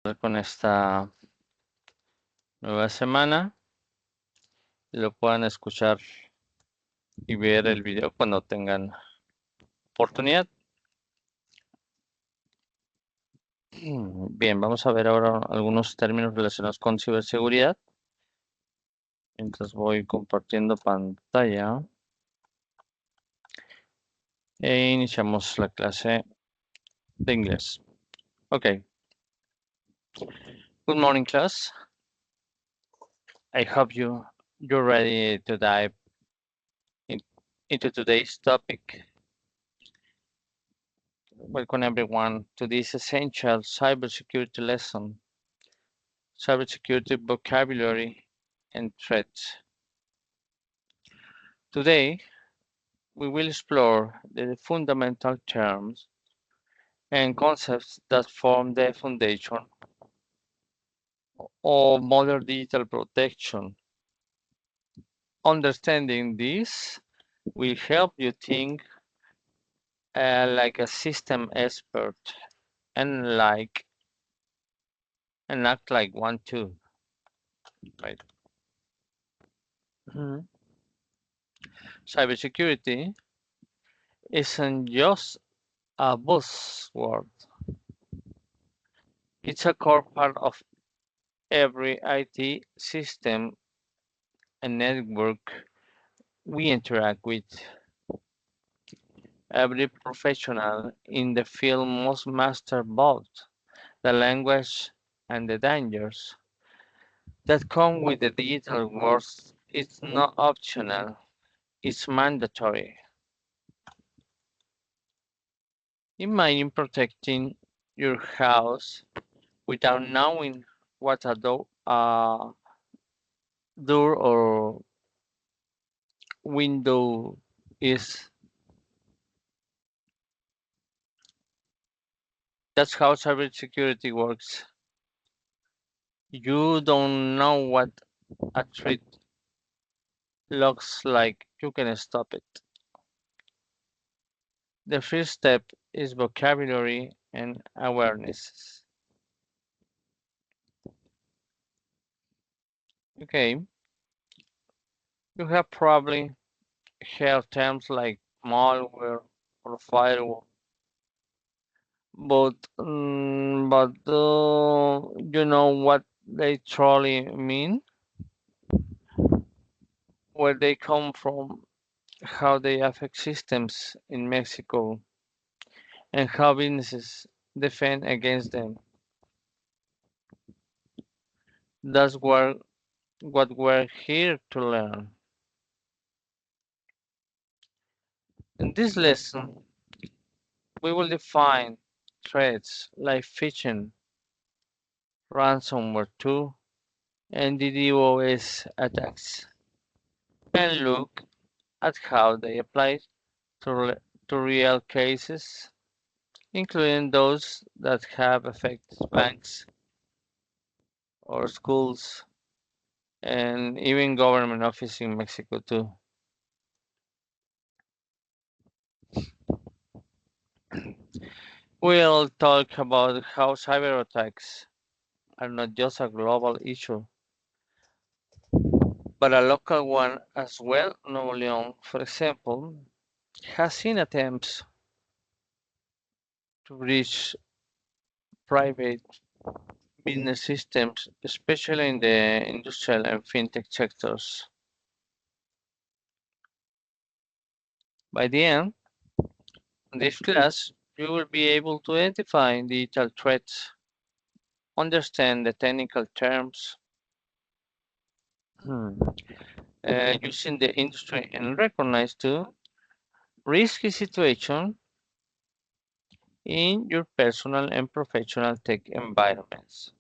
con esta nueva semana y lo puedan escuchar y ver el video cuando tengan oportunidad. Bien, vamos a ver ahora algunos términos relacionados con ciberseguridad. Mientras voy compartiendo pantalla e iniciamos la clase de inglés. Okay. Good morning, class. I hope you're ready to dive into today's topic. Welcome everyone to this essential cybersecurity lesson, cybersecurity vocabulary and threats. Today, we will explore the fundamental terms and concepts that form the foundation of modern digital protection. Understanding this will help you think like a system expert and act like one too, right? Mhm. Cybersecurity isn't just a buzzword. It's a core part of every IT system and network we interact with. Every professional in the field must master both the language and the dangers that come with the digital world. It's not optional, it's mandatory. Imagine protecting your house without knowing what a door or window is. That's how cybersecurity works. You don't know what a threat looks like, you can stop it. The first step is vocabulary and awareness. Okay, you have probably heard terms like malware or firewall, but you know what they truly mean, where they come from, how they affect systems in Mexico, and how businesses defend against them. That's what we're here to learn. In this lesson, we will define threats like phishing, ransomware 2, and DDoS attacks, and look at how they apply to real cases, including those that have affected banks or schools and even government offices in Mexico too. We'll talk about how cyber attacks are not just a global issue, but a local one as well. Nuevo León, for example, has seen attempts to reach private business systems, especially in the industrial and fintech sectors. By the end of this class, you will be able to identify digital threats, understand the technical terms using the industry, and recognize too risky situations in your personal and professional tech environments.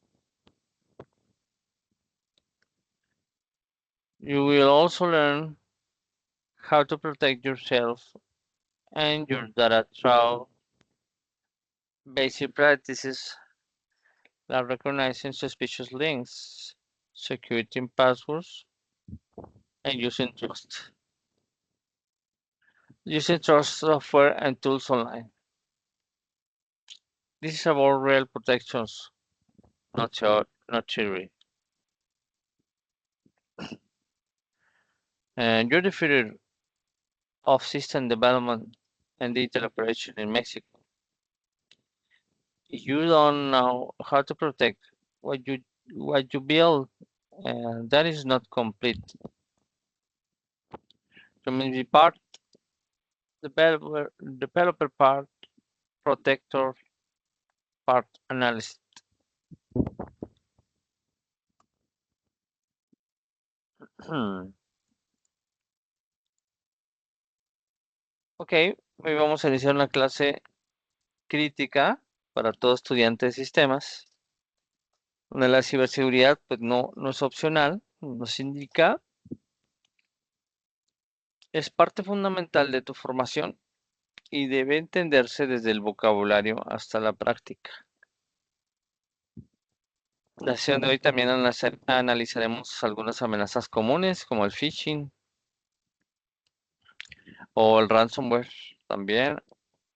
You will also learn how to protect yourself and your data through basic practices like recognizing suspicious links, security passwords, and using trust software and tools online. This is about real protections, not theory. And you're the future of system development and digital operation in Mexico. If you don't know how to protect what you build, that is not complete. Community part, developer part, protector part, analysis. Ok, hoy vamos a iniciar una clase crítica para todo estudiante de sistemas, donde la ciberseguridad pues no es opcional, nos indica, es parte fundamental de tu formación y debe entenderse desde el vocabulario hasta la práctica. La sesión de hoy también analizaremos algunas amenazas comunes como el phishing o el ransomware. También,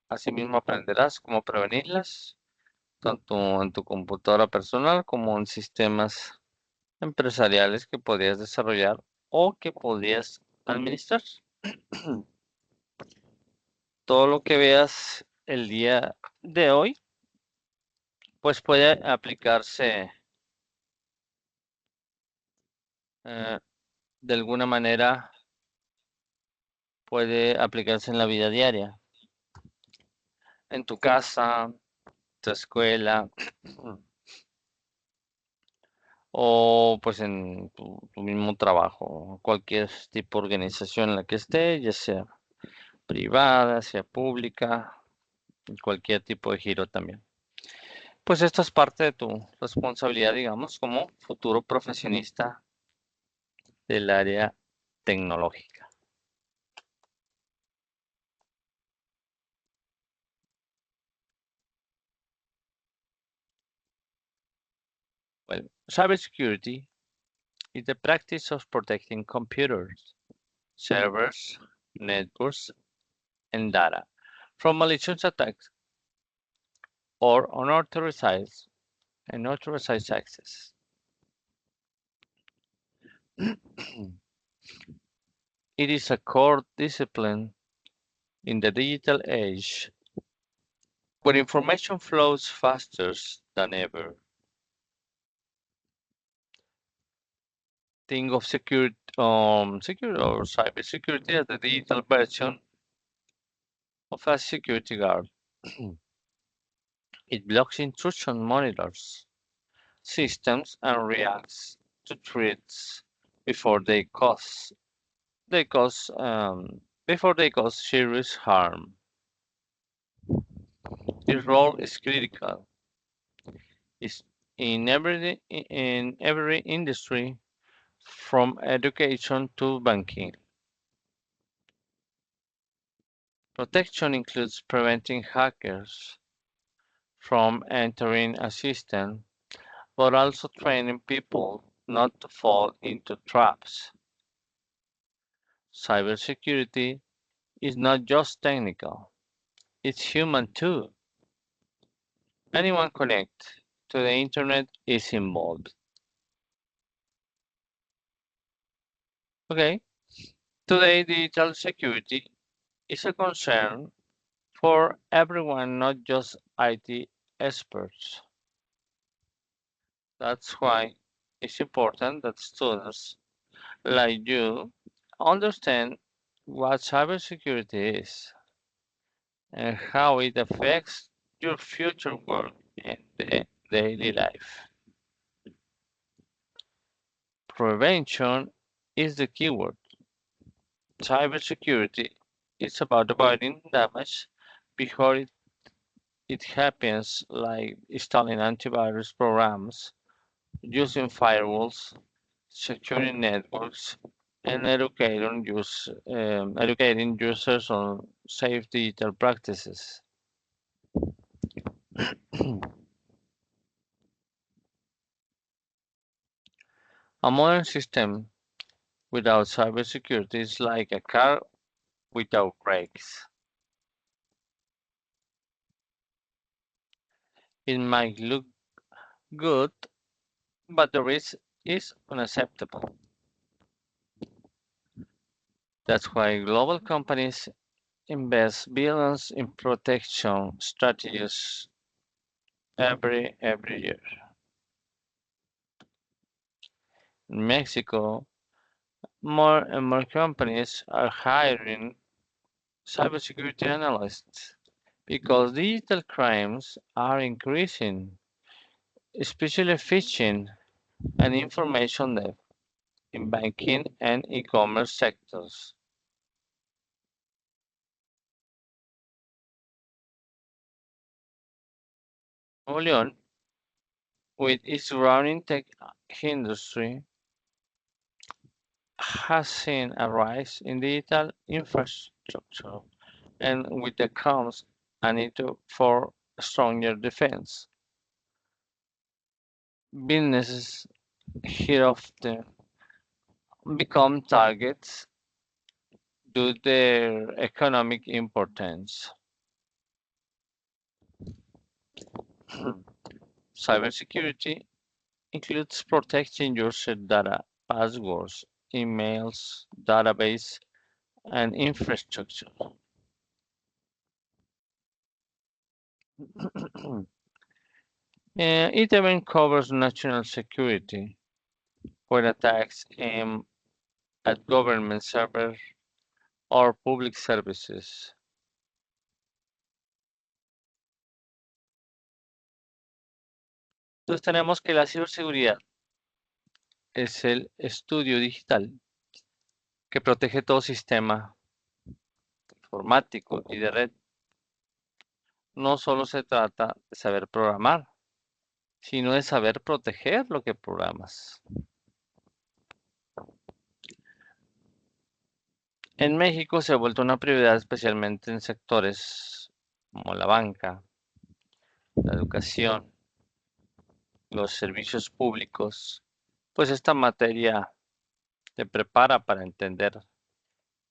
asimismo, aprenderás cómo prevenirlas, tanto en tu computadora personal como en sistemas empresariales que podrías desarrollar o que podrías administrar. Todo lo que veas el día de hoy, pues puede aplicarse de alguna manera, puede aplicarse en la vida diaria, en tu casa, tu escuela o pues en tu mismo trabajo, cualquier tipo de organización en la que esté, ya sea privada, sea pública, cualquier tipo de giro también. Pues esto es parte de tu responsabilidad, digamos, como futuro profesionista del área tecnológica. Well, cybersecurity is the practice of protecting computers, servers, networks, and data from malicious attacks or unauthorized access. It is a core discipline in the digital age where information flows faster than ever. Think of security or cybersecurity as the digital version of a security guard. It blocks intrusion, monitors systems, and reacts to threats before they cause before they cause serious harm. This role is critical. It's in every industry, from education to banking. Protection includes preventing hackers from entering a system, but also training people not to fall into traps. Cybersecurity is not just technical, it's human too. Anyone connected to the internet is involved. Okay, today digital security is a concern for everyone, not just IT experts. That's why it's important that students like you understand what cybersecurity is and how it affects your future work and daily life. Prevention is the keyword. Cybersecurity is about avoiding damage before it happens, like installing antivirus programs, using firewalls, securing networks, and educating users on safe digital practices. A modern system without cybersecurity is like a car without brakes. It might look good, but the risk is unacceptable. That's why global companies invest billions in protection strategies every year. In Mexico, more and more companies are hiring cybersecurity analysts because digital crimes are increasing, especially phishing and information theft in banking and e-commerce sectors. Julian, with its growing tech industry, has seen a rise in digital infrastructure, and with the comes a need for stronger defense. Businesses here often become targets due to their economic importance. Cybersecurity includes protecting user data, passwords, emails, database, and infrastructure. It even covers national security, where attacks aim at government servers or public services. Entonces tenemos que la ciberseguridad es el estudio digital que protege todo sistema informático y de red. No solo se trata de saber programar, sino de saber proteger lo que programas. En México se ha vuelto una prioridad especialmente en sectores como la banca, la educación, los servicios públicos, pues esta materia te prepara para entender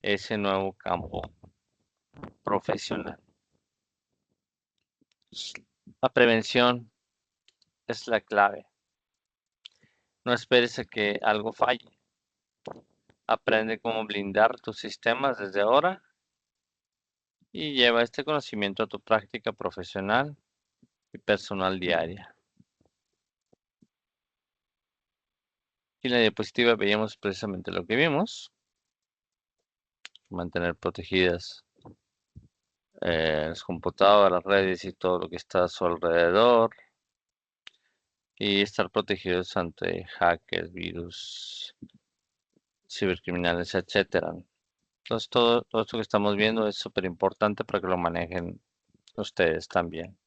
ese nuevo campo profesional. La prevención es la clave. No esperes a que algo falle. Aprende cómo blindar tus sistemas desde ahora y lleva este conocimiento a tu práctica profesional y personal diaria. Y en la diapositiva veíamos precisamente lo que vimos. Mantener protegidas las computadoras, las redes y todo lo que está a su alrededor. Y estar protegidos ante hackers, virus, cibercriminales, etcétera. Entonces todo esto que estamos viendo es súper importante para que lo manejen ustedes también.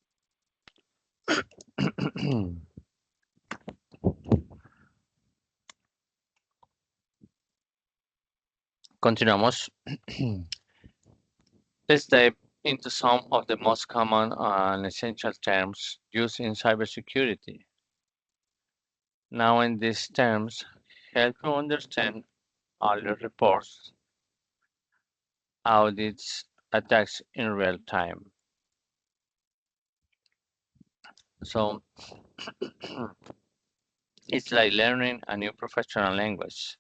Continuamos. Let's dive into some of the most common and essential terms used in cybersecurity. Now, in these terms, help you understand alert reports, audits, attacks in real time. So, it's like learning a new professional language,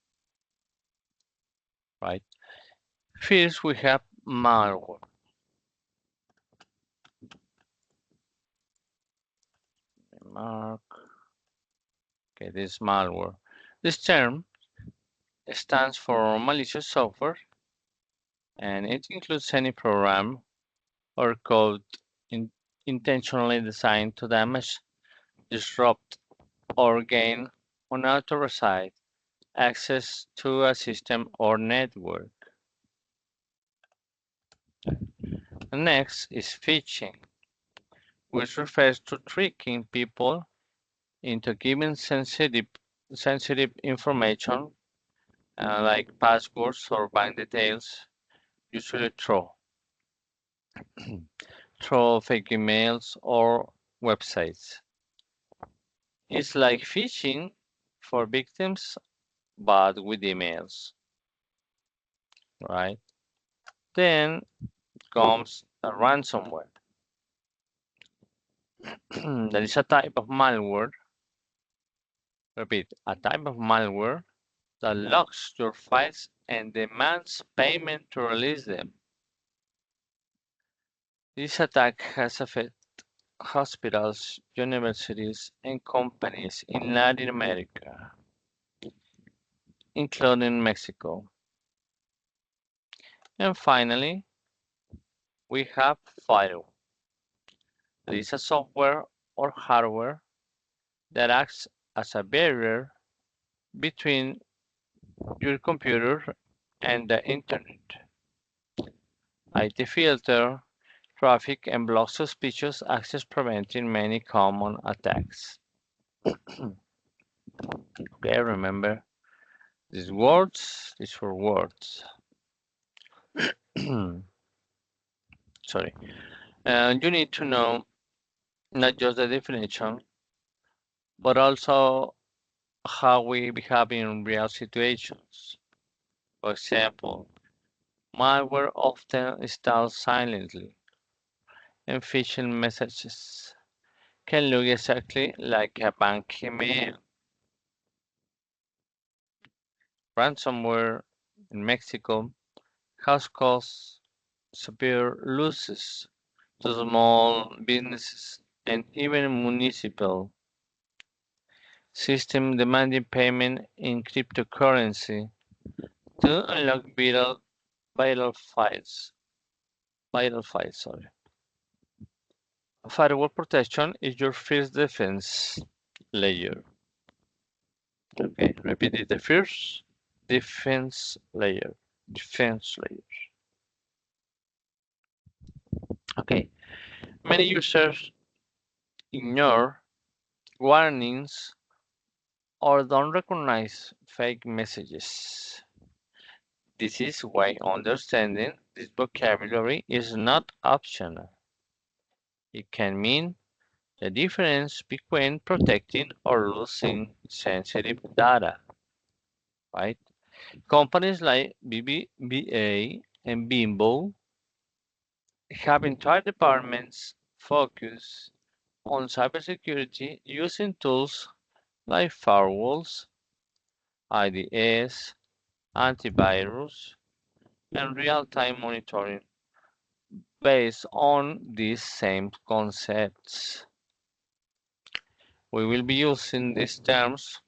right? First, we have malware. Mark. Okay, this malware. This term stands for malicious software, and it includes any program or code in, intentionally designed to damage, disrupt, or gain unauthorized access to a system or network. Next is phishing, which refers to tricking people into giving sensitive information like passwords or bank details, usually through fake emails or websites. It's like phishing for victims, but with emails, right? Then comes a ransomware. That is a type of malware Repeat, a type of malware that locks your files and demands payment to release them. This attack has affected hospitals, universities, and companies in Latin America, including Mexico. And finally, we have firewall. It is a software or hardware that acts as a barrier between your computer and the internet. IT filter traffic and block suspicious access, preventing many common attacks. Okay, remember these words, these four words. Sorry. And you need to know not just the definition, but also how we behave in real situations. For example, malware often installs silently, and phishing messages can look exactly like a bank email. Ransomware in Mexico has caused severe losses to small businesses and even municipal systems demanding payment in cryptocurrency to unlock vital files. Vital files, sorry. Firewall protection is your first defense layer. Okay, repeat it. The first defense layer. Defense layer. Okay. Many users ignore warnings or don't recognize fake messages. This is why understanding this vocabulary is not optional. It can mean the difference between protecting or losing sensitive data, right? Companies like BBVA and Bimbo have entire departments focused on cybersecurity using tools like firewalls, IDS, antivirus, and real-time monitoring based on these same concepts. We will be using these terms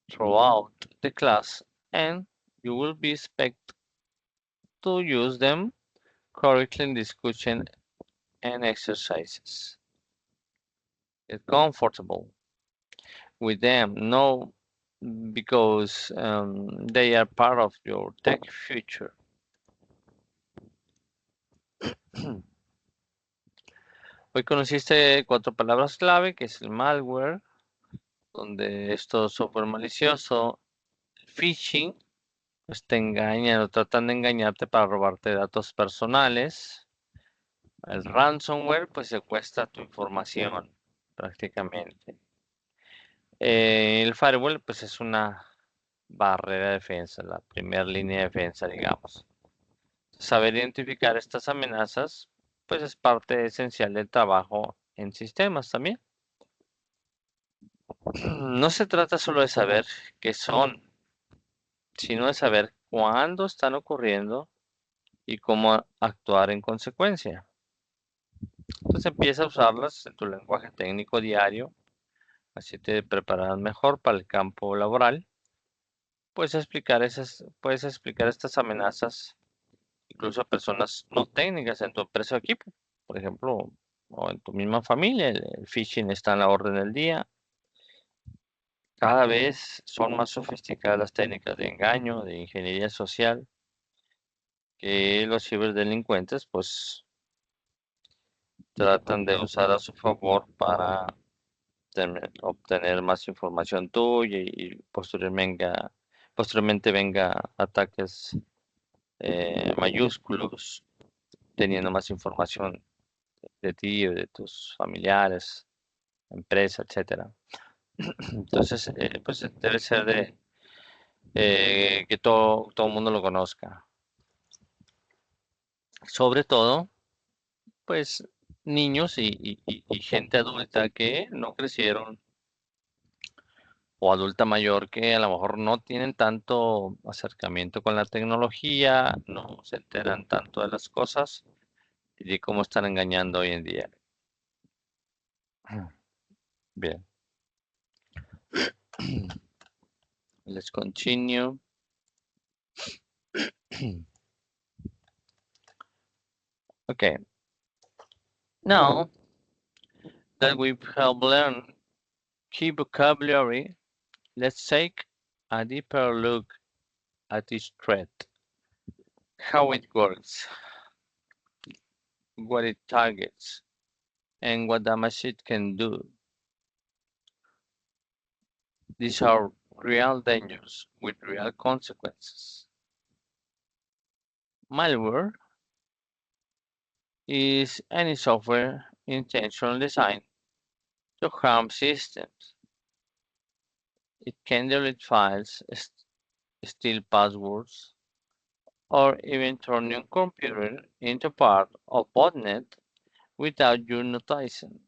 throughout the class, and you will be expected to use them correctly in discussion and exercises. Get comfortable with them, no, because they are part of your tech future. Hoy conociste cuatro palabras clave, que es el malware, donde esto software malicioso, phishing, pues te engañan o tratan de engañarte para robarte datos personales. El ransomware, pues secuestra tu información prácticamente. El firewall, pues es una barrera de defensa, la primera línea de defensa, digamos. Saber identificar estas amenazas, pues es parte esencial del trabajo en sistemas también. No se trata solo de saber qué son, sino de saber cuándo están ocurriendo y cómo actuar en consecuencia. Entonces empieza a usarlas en tu lenguaje técnico diario, así te prepararás mejor para el campo laboral. Puedes explicar estas amenazas incluso a personas no técnicas en tu empresa o equipo, por ejemplo, o en tu misma familia. El phishing está en la orden del día. Cada vez son más sofisticadas las técnicas de engaño, de ingeniería social, que los ciberdelincuentes pues tratan de usar a su favor para obtener más información tuya y posteriormente venga ataques mayúsculos teniendo más información de ti o de tus familiares, empresa, etcétera. Entonces, pues debe ser de que todo el mundo lo conozca. Sobre todo, pues niños y gente adulta que no crecieron o adulta mayor que a lo mejor no tienen tanto acercamiento con la tecnología, no se enteran tanto de las cosas y de cómo están engañando hoy en día. Bien, let's continue. Okay, now that we have learned key vocabulary, let's take a deeper look at each threat, how it works, what it targets, and what damage it can do. These are real dangers with real consequences. Malware is any software intentionally designed to harm systems. It can delete files, steal passwords, or even turn your computer into part of botnet without you noticing.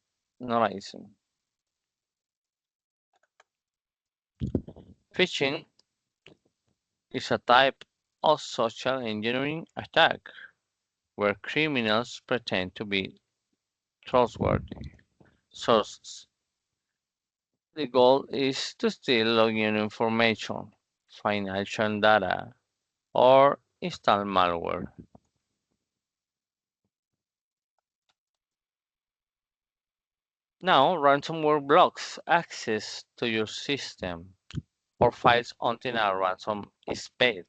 Phishing is a type of social engineering attack where criminals pretend to be trustworthy sources. The goal is to steal login information, financial data, or install malware. Now, ransomware blocks access to your system or files until a ransom is paid.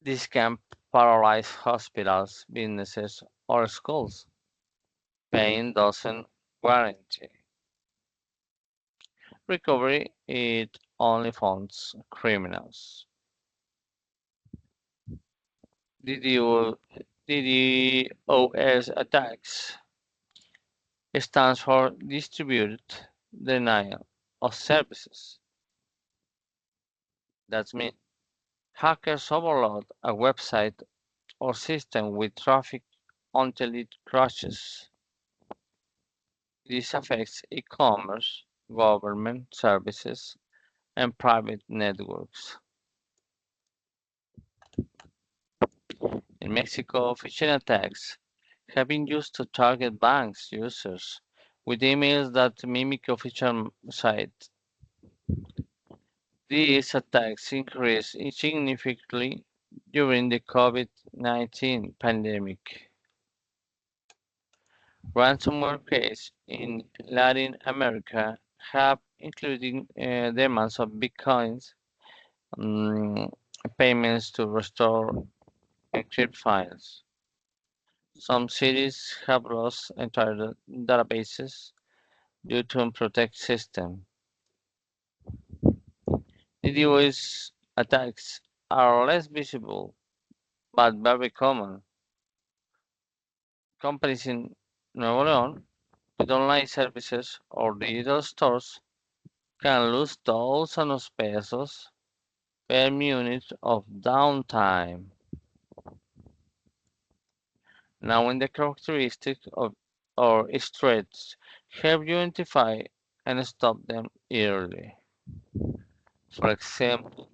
This can paralyze hospitals, businesses, or schools. Paying doesn't guarantee recovery, it only funds criminals. DDoS attacks stands for Distributed Denial of Services. That means hackers overload a website or system with traffic until it crashes. This affects e-commerce, government services, and private networks. In Mexico, phishing attacks have been used to target banks' users with emails that mimic official sites. These attacks increased significantly during the COVID-19 pandemic. Ransomware cases in Latin America have included demands of bitcoins, um, payments to restore encrypted files. Some cities have lost entire databases due to unprotected systems. DDoS attacks are less visible but very common. Companies in Nuevo León with online services or digital stores can lose thousands of pesos per minute of downtime. Knowing the characteristics of or threats help you identify and stop them early. For example,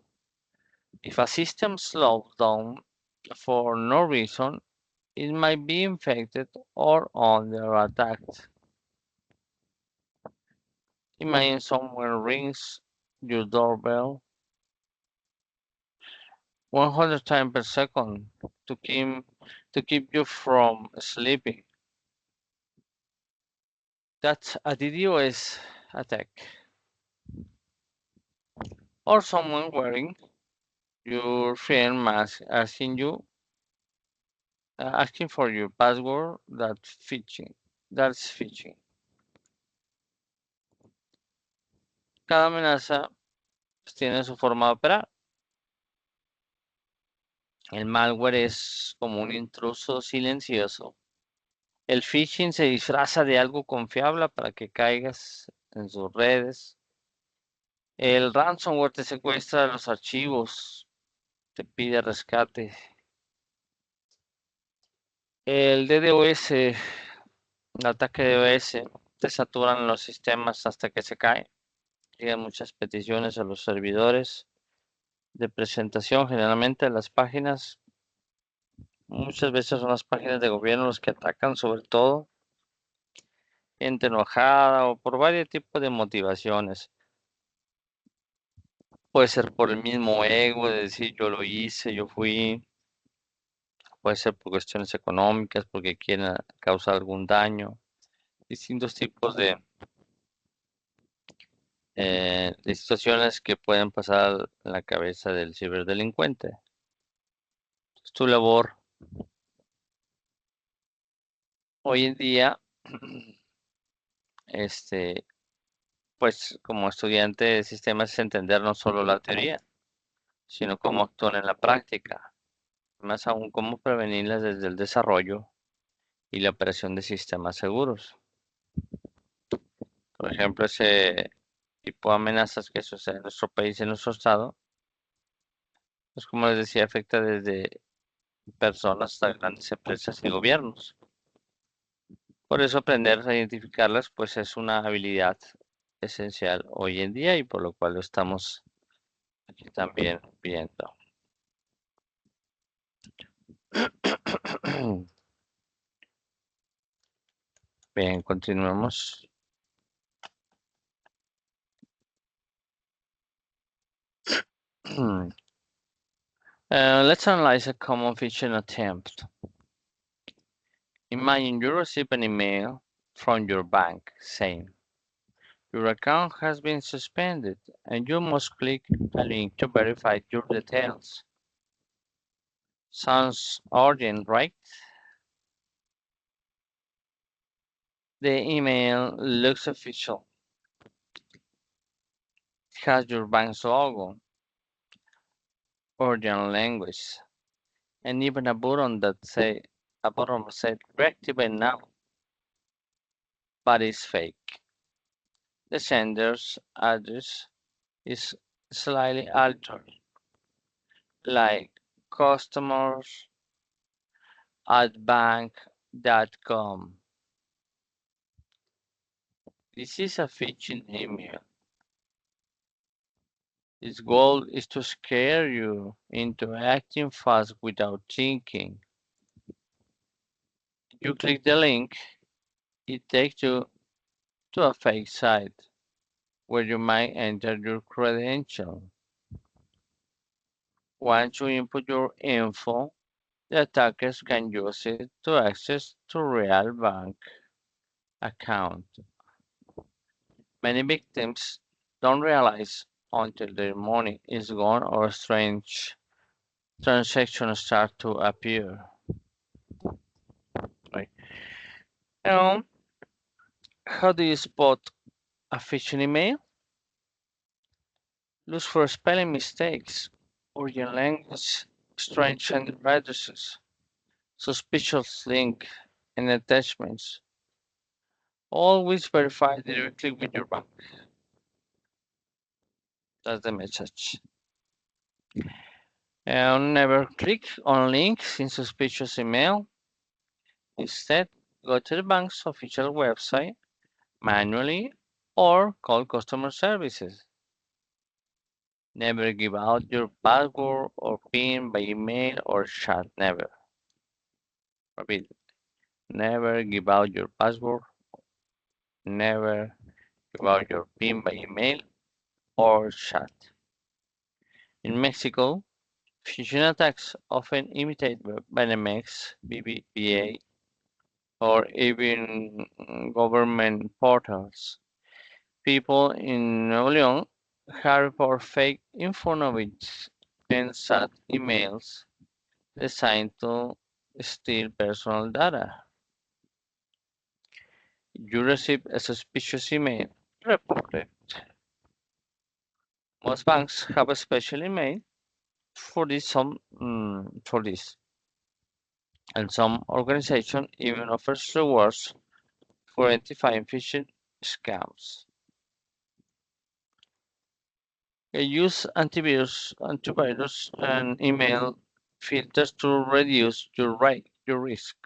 if a system slows down for no reason, it might be infected or under attack. Imagine someone rings your doorbell 100 times per second to keep you from sleeping. That's a DDoS attack. Or someone wearing your friend mask asking for your password. That's phishing. That's phishing. Cada amenaza pues, tiene su forma de operar. El malware es como un intruso silencioso. El phishing se disfraza de algo confiable para que caigas en sus redes. El ransomware te secuestra los archivos, te pide rescate. El DDoS, el ataque de DDoS, te saturan los sistemas hasta que se cae. llegan muchas peticiones a los servidores de presentación. Generalmente las páginas, muchas veces son las páginas de gobierno los que atacan, sobre todo gente enojada o por varios tipos de motivaciones. Puede ser por el mismo ego de decir yo lo hice, yo fui. Puede ser por cuestiones económicas, porque quieren causar algún daño. Distintos tipos de situaciones que pueden pasar en la cabeza del ciberdelincuente. Es tu labor hoy en día, pues como estudiante de sistemas, es entender no solo la teoría, sino cómo actúan en la práctica, más aún cómo prevenirlas desde el desarrollo y la operación de sistemas seguros. Por ejemplo, ese tipo de amenazas que sucede en nuestro país y en nuestro estado, pues como les decía, afecta desde personas hasta grandes empresas y gobiernos. Por eso aprender a identificarlas, pues es una habilidad esencial hoy en día y por lo cual lo estamos aquí también viendo. Bien, continuemos. Let's analyze a common phishing attempt. Imagine you receive an email from your bank saying your account has been suspended and you must click a link to verify your details. Sounds urgent, right? The email looks official. It has your bank's logo, urgent language, and even a button that says reactivate now, but it's fake. The sender's address is slightly altered, like customers at bank.com. This is a phishing email. Its goal is to scare you into acting fast without thinking. You click the link, it takes you to a fake site where you might enter your credential. Once you input your info, the attackers can use it to access to real bank account. Many victims don't realize until their money is gone or strange transactions start to appear. Right. Now, how do you spot a phishing email? Look for spelling mistakes, origin language, strange addresses, suspicious link, and attachments. Always verify directly with your bank. That's the message. And never click on links in suspicious email. Instead, go to the bank's official website manually or call customer services. Never give out your password or PIN by email or chat. Never. Repeat. Never give out your password. Never give out your PIN by email or chat. In Mexico, phishing attacks often imitate Banamex, BBVA, or even government portals. People in Nuevo León have reported fake Infonovich and sad emails designed to steal personal data. You receive a suspicious email, report it. Most banks have a special email for this, and some organization even offers rewards for identifying phishing scams. Use antivirus, and email filters to reduce your risk.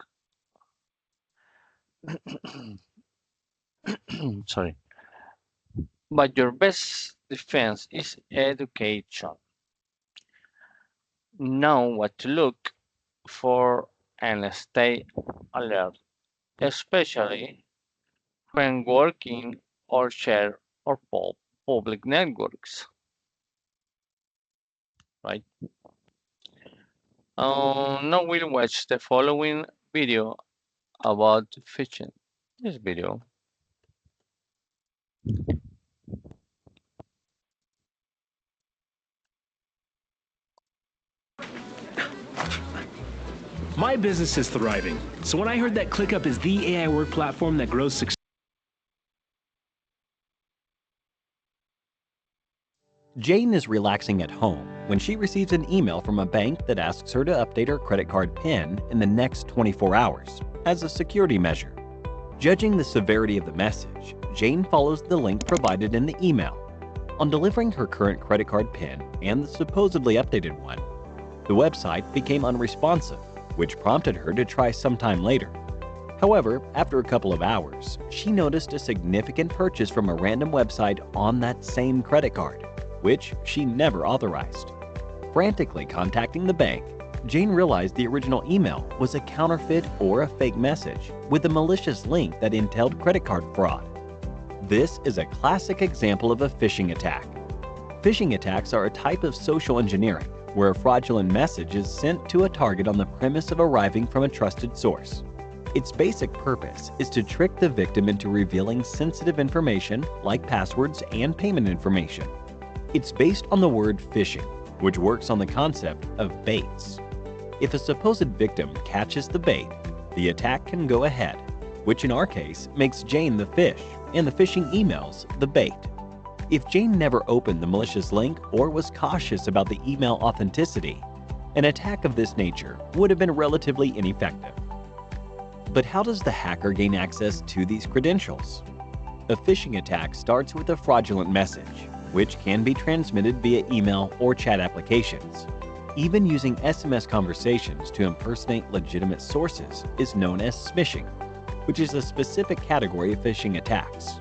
Sorry. But your best defense is education. Know what to look for and stay alert, especially when working or share or public networks, right? Now we'll watch the following video about phishing. This video. My business is thriving. So when I heard that ClickUp is the AI work platform that grows success. Jane is relaxing at home when she receives an email from a bank that asks her to update her credit card PIN in the next 24 hours as a security measure. Judging the severity of the message, Jane follows the link provided in the email. On delivering her current credit card PIN and the supposedly updated one, the website became unresponsive, which prompted her to try sometime later. However, after a couple of hours, she noticed a significant purchase from a random website on that same credit card, which she never authorized. Frantically contacting the bank, Jane realized the original email was a counterfeit or a fake message with a malicious link that entailed credit card fraud. This is a classic example of a phishing attack. Phishing attacks are a type of social engineering where a fraudulent message is sent to a target on the premise of arriving from a trusted source. Its basic purpose is to trick the victim into revealing sensitive information like passwords and payment information. It's based on the word phishing, which works on the concept of baits. If a supposed victim catches the bait, the attack can go ahead, which in our case makes Jane the fish and the phishing emails the bait. If Jane never opened the malicious link or was cautious about the email authenticity, an attack of this nature would have been relatively ineffective. But how does the hacker gain access to these credentials? A phishing attack starts with a fraudulent message, which can be transmitted via email or chat applications. Even using SMS conversations to impersonate legitimate sources is known as smishing, which is a specific category of phishing attacks.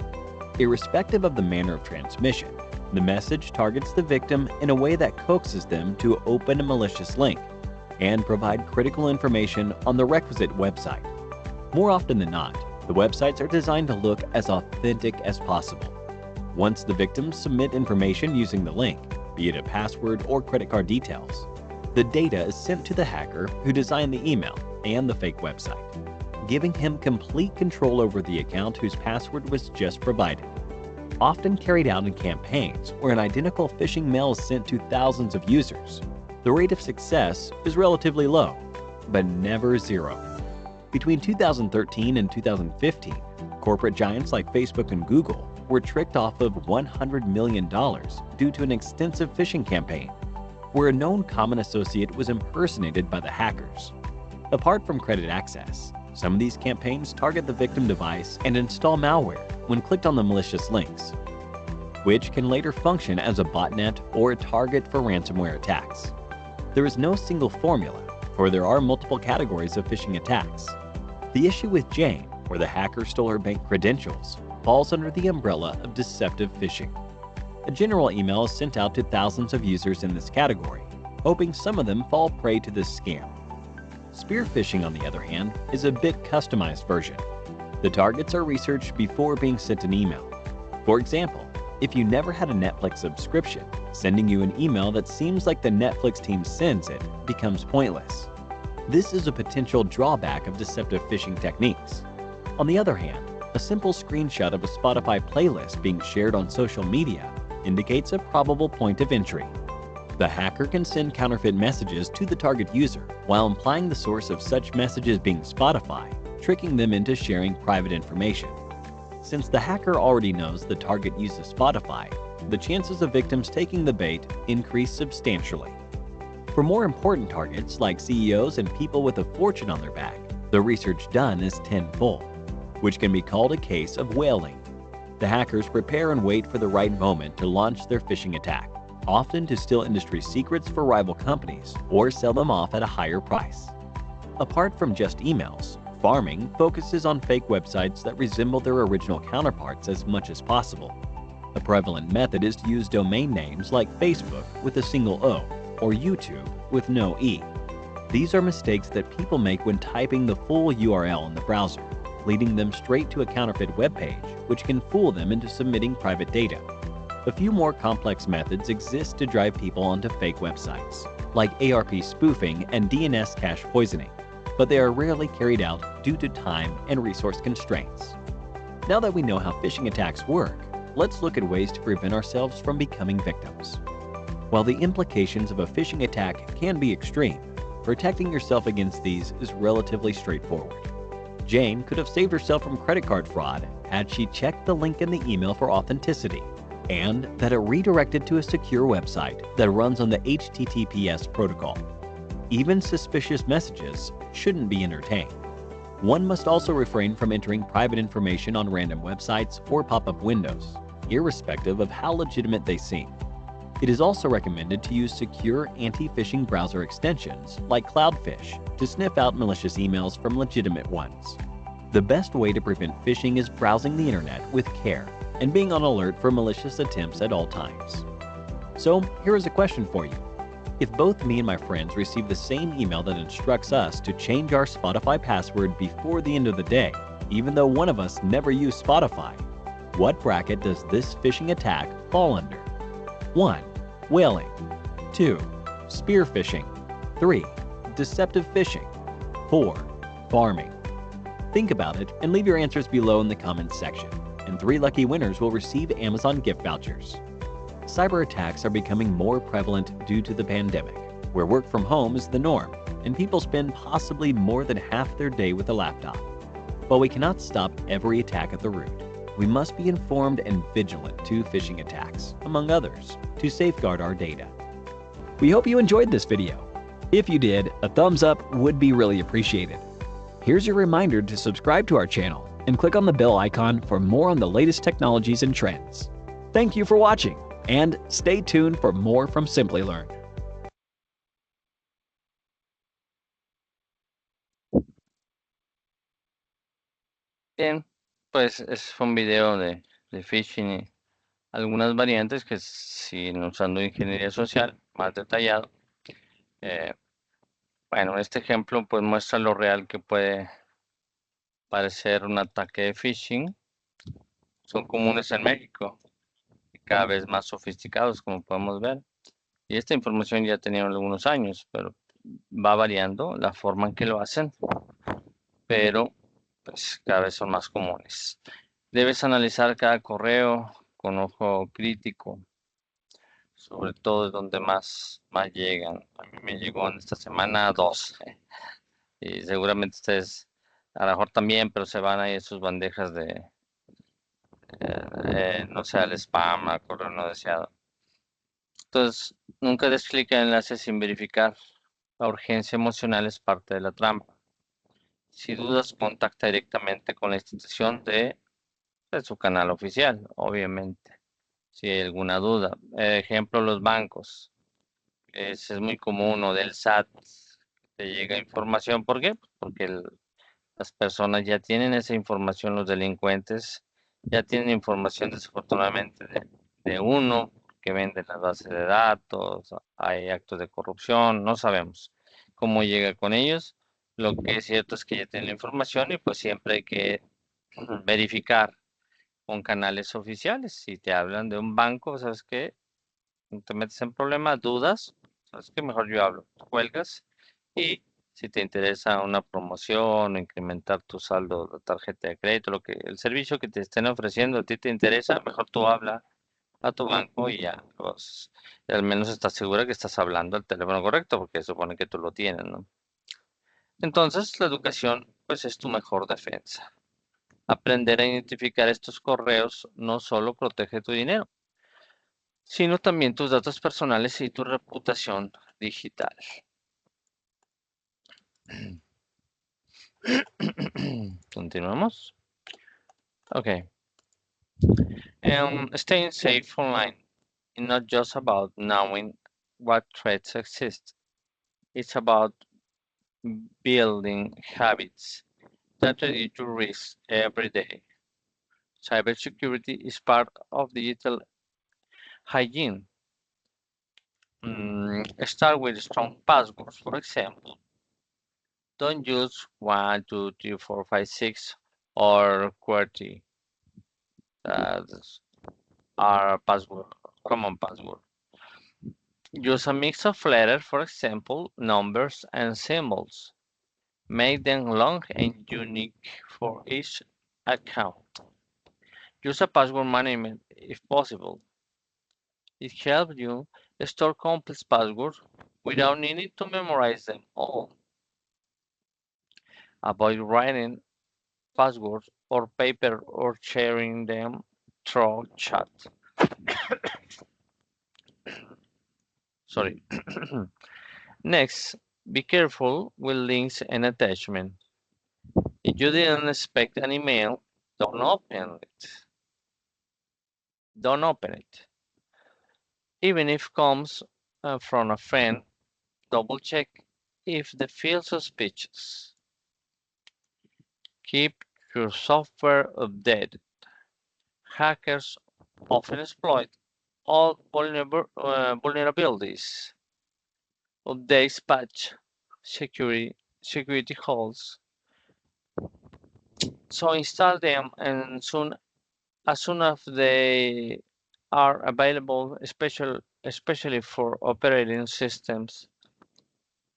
Irrespective of the manner of transmission, the message targets the victim in a way that coaxes them to open a malicious link and provide critical information on the requisite website. More often than not, the websites are designed to look as authentic as possible. Once the victims submit information using the link, be it a password or credit card details, the data is sent to the hacker who designed the email and the fake website, giving him complete control over the account whose password was just provided. Often carried out in campaigns where an identical phishing mail is sent to thousands of users, the rate of success is relatively low, but never zero. Between 2013 and 2015, corporate giants like Facebook and Google were tricked off of $100 million due to an extensive phishing campaign, where a known common associate was impersonated by the hackers. Apart from credit access, some of these campaigns target the victim device and install malware when clicked on the malicious links, which can later function as a botnet or a target for ransomware attacks. There is no single formula, for there are multiple categories of phishing attacks. The issue with Jane, where the hacker stole her bank credentials, falls under the umbrella of deceptive phishing. A general email is sent out to thousands of users in this category, hoping some of them fall prey to this scam. Spear phishing, on the other hand, is a bit customized version. The targets are researched before being sent an email. For example, if you never had a Netflix subscription, sending you an email that seems like the Netflix team sends it becomes pointless. This is a potential drawback of deceptive phishing techniques. On the other hand, a simple screenshot of a Spotify playlist being shared on social media indicates a probable point of entry. The hacker can send counterfeit messages to the target user while implying the source of such messages being Spotify, tricking them into sharing private information. Since the hacker already knows the target uses Spotify, the chances of victims taking the bait increase substantially. For more important targets like CEOs and people with a fortune on their back, the research done is tenfold, which can be called a case of whaling. The hackers prepare and wait for the right moment to launch their phishing attack, often to steal industry secrets for rival companies or sell them off at a higher price. Apart from just emails, farming focuses on fake websites that resemble their original counterparts as much as possible. A prevalent method is to use domain names like Facebook with a single O or YouTube with no E. These are mistakes that people make when typing the full URL in the browser, leading them straight to a counterfeit web page, which can fool them into submitting private data. A few more complex methods exist to drive people onto fake websites, like ARP spoofing and DNS cache poisoning, but they are rarely carried out due to time and resource constraints. Now that we know how phishing attacks work, let's look at ways to prevent ourselves from becoming victims. While the implications of a phishing attack can be extreme, protecting yourself against these is relatively straightforward. Jane could have saved herself from credit card fraud had she checked the link in the email for authenticity, and that it redirected to a secure website that runs on the HTTPS protocol. Even suspicious messages shouldn't be entertained. One must also refrain from entering private information on random websites or pop-up windows, irrespective of how legitimate they seem. It is also recommended to use secure anti-phishing browser extensions like Cloudfish to sniff out malicious emails from legitimate ones. The best way to prevent phishing is browsing the internet with care and being on alert for malicious attempts at all times. So, here is a question for you. If both me and my friends receive the same email that instructs us to change our Spotify password before the end of the day, even though one of us never used Spotify, what bracket does this phishing attack fall under? 1. Whaling. 2. Spear phishing. 3. Deceptive phishing. 4. Farming. Think about it and leave your answers below in the comments section, and 3 lucky winners will receive Amazon gift vouchers. Cyber attacks are becoming more prevalent due to the pandemic, where work from home is the norm, and people spend possibly more than half their day with a laptop. While we cannot stop every attack at the root, we must be informed and vigilant to phishing attacks, among others, to safeguard our data. We hope you enjoyed this video. If you did, a thumbs up would be really appreciated. Here's your reminder to subscribe to our channel and click on the bell icon for more on the latest technologies and trends. Thank you for watching, and stay tuned for more from Simply Learn. Bien, pues fue un video de phishing y algunas variantes que siguen usando ingeniería social más detallado. Eh, bueno, este ejemplo pues muestra lo real que puede parecer un ataque de phishing. Son comunes en México y cada vez más sofisticados, como podemos ver. Y esta información ya tenía algunos años, pero va variando la forma en que lo hacen, pero pues cada vez son más comunes. Debes analizar cada correo con ojo crítico, sobre todo donde más llegan. A mí me llegó en esta semana 2, y seguramente ustedes a lo mejor también, pero se van ahí a sus bandejas no sé, al spam, al correo no deseado. Entonces, nunca des clic en enlaces sin verificar. La urgencia emocional es parte de la trampa. Si dudas, contacta directamente con la institución de su canal oficial, obviamente. Si hay alguna duda. Ejemplo, los bancos. Es muy común, o del SAT. Te llega información. ¿Por qué? Porque las personas ya tienen esa información, los delincuentes ya tienen información desafortunadamente de uno, que venden las bases de datos, hay actos de corrupción, no sabemos cómo llega con ellos. Lo que es cierto es que ya tienen la información y pues siempre hay que verificar con canales oficiales. Si te hablan de un banco, ¿sabes qué? No te metes en problemas, dudas, ¿sabes qué? Mejor yo hablo, cuelgas. Y si te interesa una promoción o incrementar tu saldo de tarjeta de crédito, el servicio que te estén ofreciendo a ti te interesa, mejor tú habla a tu banco y ya, pues, y al menos estás segura que estás hablando al teléfono correcto, porque supone que tú lo tienes, ¿no? Entonces, la educación, pues, es tu mejor defensa. Aprender a identificar estos correos no solo protege tu dinero, sino también tus datos personales y tu reputación digital. Continuamos. Okay. Staying safe online is not just about knowing what threats exist. It's about building habits that reduce your risk every day. Cybersecurity is part of digital hygiene. Start with strong passwords. For example, don't use 1, 2, 3, 4, 5, 6 or QWERTY. That's our password, common password. Use a mix of letters, for example, numbers and symbols. Make them long and unique for each account. Use a password management if possible. It helps you store complex passwords without needing to memorize them all. Avoid writing passwords or paper or sharing them through chat. Sorry. Next, be careful with links and attachments. If you didn't expect an email, don't open it. Don't open it. Even if it comes from a friend, double check if they feel suspicious. Keep your software updated. Hackers often exploit all vulnerabilities. Updates patch security holes. So install them and as soon as they are available, especially for operating systems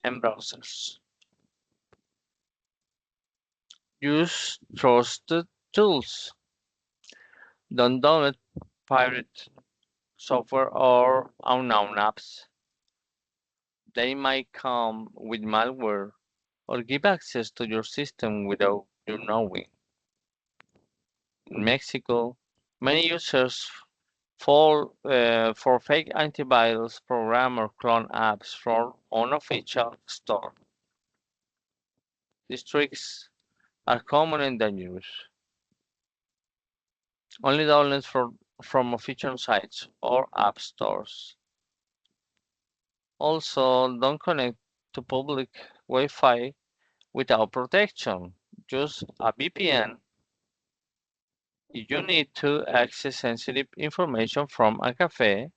and browsers. Use trusted tools. Don't download pirate software or unknown apps. They might come with malware or give access to your system without you knowing. In Mexico, many users fall for fake antivirus program or clone apps from unofficial store. These tricks are common and dangerous. Only download from official sites or app stores. Also, don't connect to public Wi-Fi without protection. Use a VPN if you need to access sensitive information from a cafe,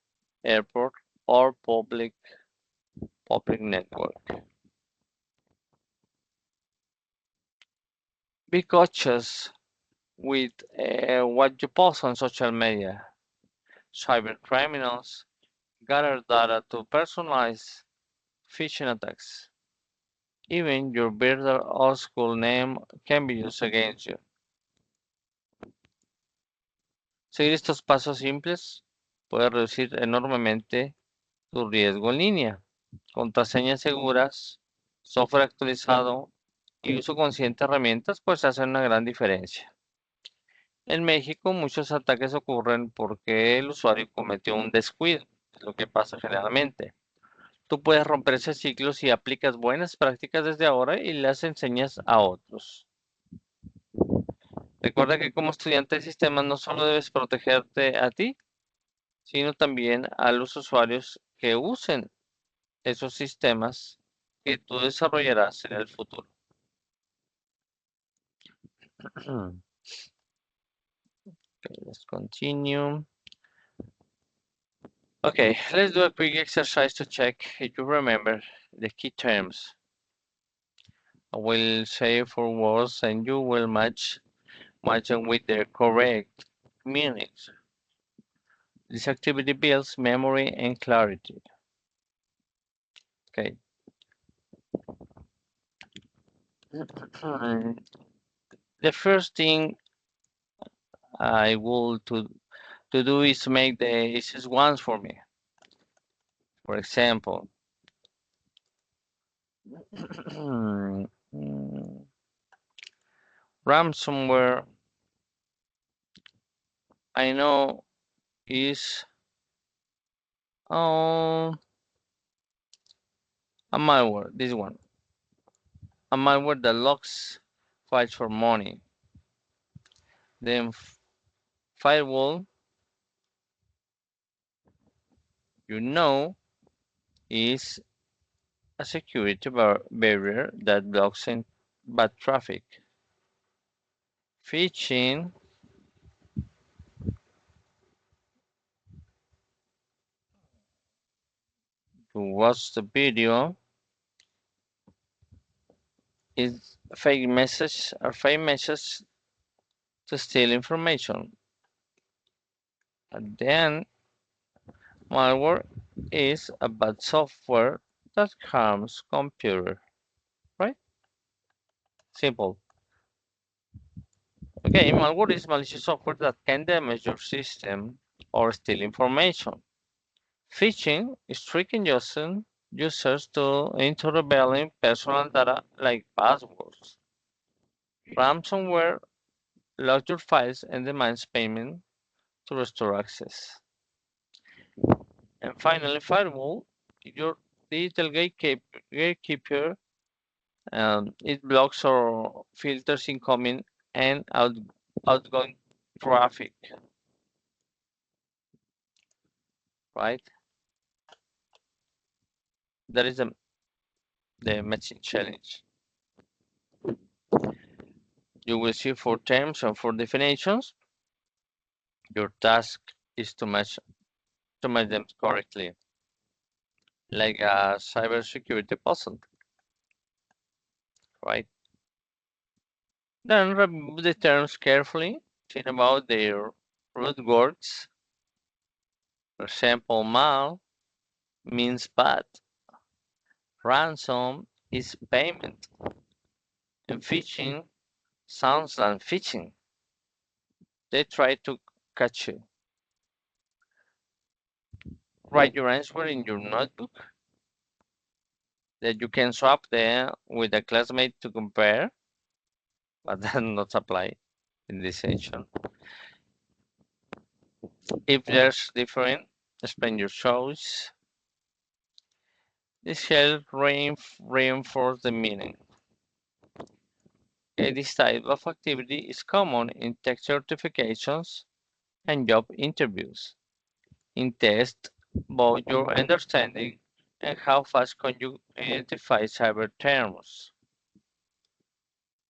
airport, or public network. Be cautious with what you post on social media. Cyber criminals gather data to personalize phishing attacks. Even your birthday or school name can be used against you. Seguir estos pasos simples puede reducir enormemente tu riesgo en línea. Contraseñas seguras, software actualizado y uso consciente de herramientas pues hacen una gran diferencia. En México muchos ataques ocurren porque el usuario cometió un descuido, es lo que pasa generalmente. Tú puedes romper ese ciclo si aplicas buenas prácticas desde ahora y las enseñas a otros. Recuerda que como estudiante de sistemas no solo debes protegerte a ti, sino también a los usuarios que usen esos sistemas que tú desarrollarás en el futuro. Okay, let's continue. Okay, let's do a quick exercise to check if you remember the key terms. I will say 4 words and you will match them with their correct meanings. This activity builds memory and clarity. Okay. The first thing I will to do is make the easiest ones for me. For example, ransomware I know is a malware. This one, a malware that locks files for money. Then firewall, you know, is a security barrier that blocks bad traffic. Phishing to watch the video is fake message to steal information. And then malware is a bad software that harms computer, right? Simple. Okay, malware is malicious software that can damage your system or steal information. Phishing is tricking users into revealing personal data like passwords. Ransomware locks your files and demands payment to restore access. And finally, firewall, your digital gatekeeper, it blocks or filters incoming and outgoing traffic, right? That is the matching challenge. You will see four terms and four definitions. Your task is to match them correctly, like a cybersecurity puzzle, right? Then review the terms carefully, think about their root words. For example, mal means bad, ransom is payment, and phishing sounds like phishing. They try to catch you. Write your answer in your notebook that you can swap there with a classmate to compare, but that not apply in this section. If there's different, explain your choice. This helps reinforce the meaning. Okay, this type of activity is common in tech certifications and job interviews. In tests, both your understanding and how fast can you identify cyber terms.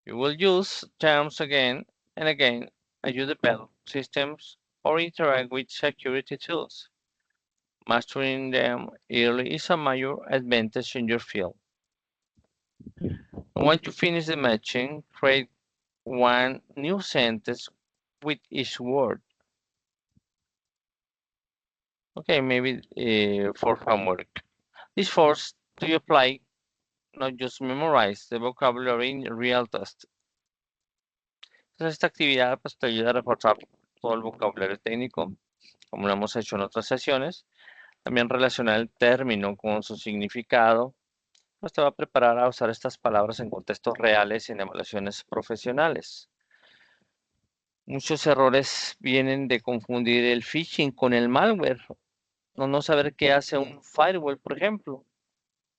You will use terms again and again as you develop systems or interact with security tools. Mastering them early is a major advantage in your field. Once you finish the matching, create one new sentence with each word. Okay, maybe for homework. This force to apply, not just memorize the vocabulary in real test. Entonces, esta actividad pues, te ayuda a reforzar todo el vocabulario técnico, como lo hemos hecho en otras sesiones. También relacionar el término con su significado. Pues te va a preparar a usar estas palabras en contextos reales y en evaluaciones profesionales. Muchos errores vienen de confundir el phishing con el malware, no saber qué hace un firewall, por ejemplo.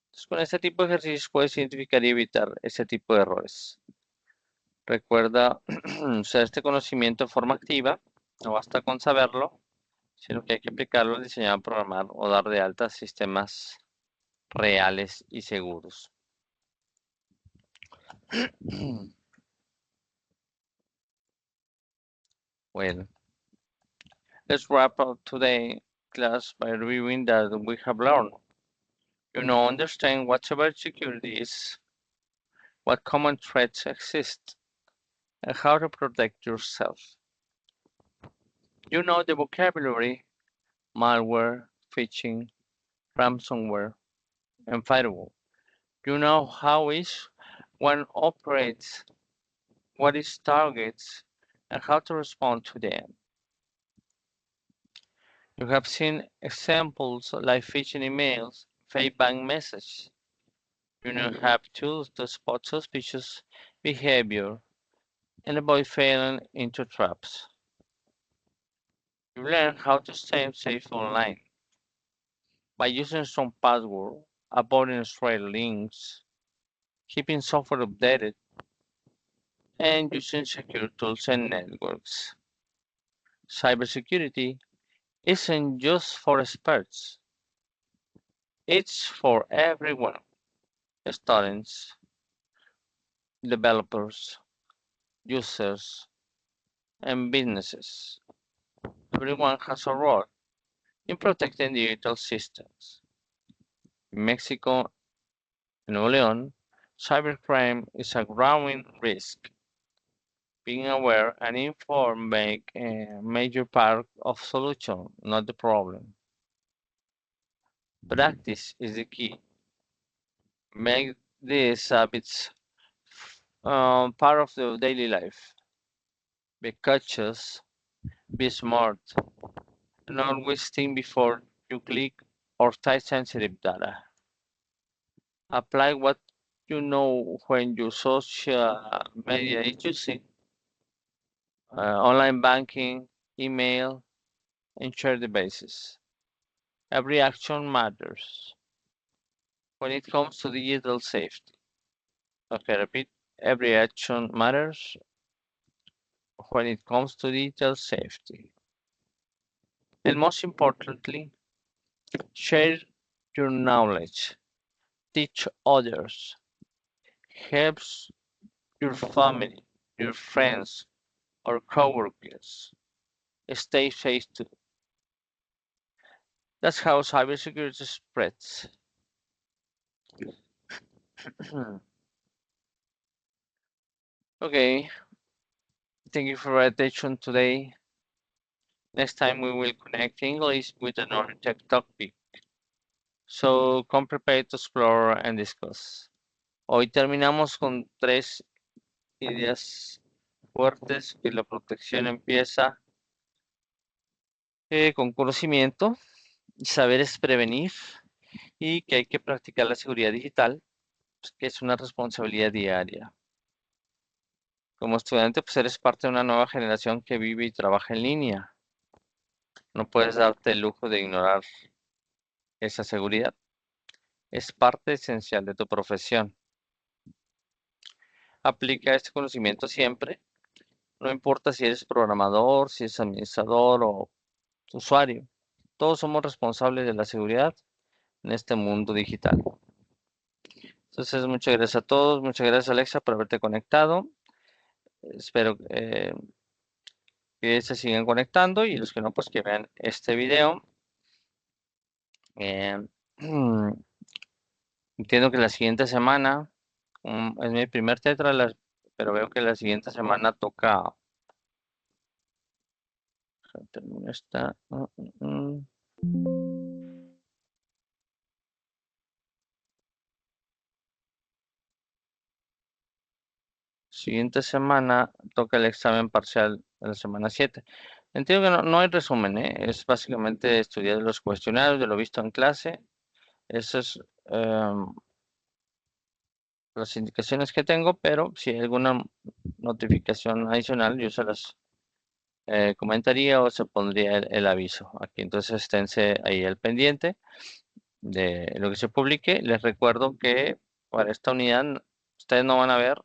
Entonces, con este tipo de ejercicios puedes identificar y evitar ese tipo de errores. Recuerda usar este conocimiento de forma activa, no basta con saberlo, sino que hay que aplicarlo al diseñar, programar o dar de alta sistemas reales y seguros. Well, let's wrap up today class by reviewing that we have learned. You now understand what cybersecurity is, what common threats exist, and how to protect yourself. You know the vocabulary, malware, phishing, ransomware, and firewall. You know how each one operates, what its targets, and how to respond to them. You have seen examples like phishing emails, fake bank messages. You now have tools to spot suspicious behavior and avoid falling into traps. You learn how to stay safe online by using strong password, avoiding straight links, keeping software updated, and using secure tools and networks. Cybersecurity isn't just for experts, it's for everyone. Students, developers, users, and businesses. Everyone has a role in protecting digital systems. In Mexico and Nuevo León, cybercrime is a growing risk. Being aware and informed make a major part of solution, not the problem. Practice is the key. Make these habits part of the daily life. Be cautious, be smart, and always think before you click or type sensitive data. Apply what you know when you social media is using, online banking, email, and share devices. Every action matters when it comes to digital safety. Okay, repeat. Every action matters when it comes to digital safety. And most importantly, share your knowledge, teach others, helps your family, your friends, or coworkers. Stay safe too. That's how cybersecurity spreads. Okay, thank you for your attention today. Next time we will connect English with another tech topic. So come prepared to explore and discuss. Hoy terminamos con tres ideas fuertes, que la protección empieza con conocimiento, saber es prevenir y que hay que practicar la seguridad digital, pues, que es una responsabilidad diaria. Como estudiante, pues eres parte de una nueva generación que vive y trabaja en línea. No puedes darte el lujo de ignorar esa seguridad. Es parte esencial de tu profesión. Aplica este conocimiento siempre, no importa si eres programador, si es administrador o usuario. Todos somos responsables de la seguridad en este mundo digital. Entonces, muchas gracias a todos. Muchas gracias, Alexa, por haberte conectado. Espero que se sigan conectando y los que no, pues que vean este video. Eh, entiendo que la siguiente semana es mi primer tetra, pero veo que la siguiente semana toca. Termino esta. Siguiente semana toca el examen parcial de la semana 7. Entiendo que no hay resumen, ¿eh? Es básicamente estudiar los cuestionarios de lo visto en clase. Esas las indicaciones que tengo, pero si hay alguna notificación adicional, yo se las comentaría o se pondría el aviso aquí. Entonces esténse ahí al pendiente de lo que se publique. Les recuerdo que para esta unidad ustedes no van a ver,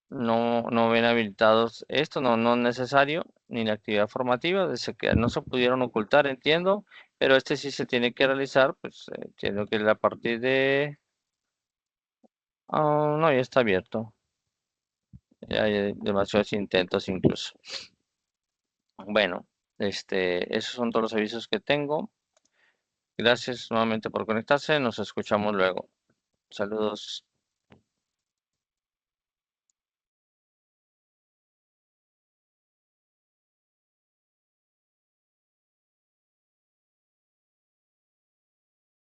no ven habilitados esto, no es necesario, ni la actividad formativa, desde que no se pudieron ocultar, entiendo, pero este sí se tiene que realizar, pues entiendo que es a partir de... no, ya está abierto. Ya hay demasiados intentos incluso. Bueno, esos son todos los avisos que tengo. Gracias nuevamente por conectarse. Nos escuchamos luego. Saludos.